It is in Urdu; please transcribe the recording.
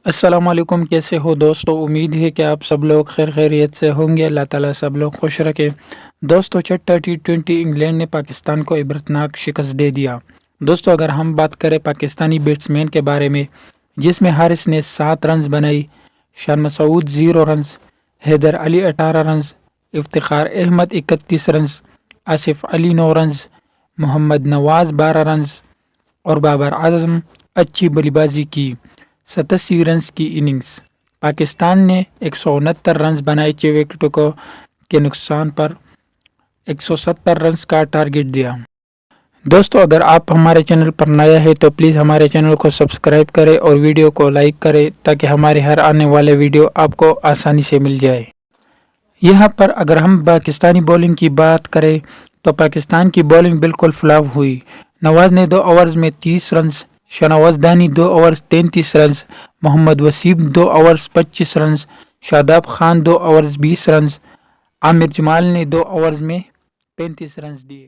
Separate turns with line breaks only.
السلام علیکم، کیسے ہو دوستو؟ امید ہے کہ آپ سب لوگ خیر خیریت سے ہوں گے۔ اللہ تعالیٰ سب لوگ خوش رکھے۔ دوستو چھٹا T20 انگلینڈ نے پاکستان کو عبرتناک شکست دے دیا۔ دوستو اگر ہم بات کریں پاکستانی بیٹسمین کے بارے میں، جس میں حارث نے 7 رنز بنائی، شان مسعود 0 رنز، حیدر علی 18 رنز، افتخار احمد 31 رنز، آصف علی 9 رنز، محمد نواز 12 رنز اور بابر اعظم اچھی بلے بازی کی 87 رنز کی اننگز۔ پاکستان نے 169 رنز بنائے، 6 وکٹوں کے نقصان پر 170 رنز کا ٹارگٹ دیا۔ دوستو اگر آپ ہمارے چینل پر نیا ہے تو پلیز ہمارے چینل کو سبسکرائب کریں اور ویڈیو کو لائک کریں تاکہ ہمارے ہر آنے والے ویڈیو آپ کو آسانی سے مل جائے۔ یہاں پر اگر ہم پاکستانی بولنگ کی بات کریں تو پاکستان کی بولنگ بالکل فلاپ ہوئی۔ نواز نے 2 اوورز میں 30 رنز، شاہنواز دانی 2 اوورز 33 رنز، محمد Wasim 2 overs 25 runs, Shadab Khan 2 overs 20 runs, عامر جمال نے 2 اوورز میں 35 رنز دیے۔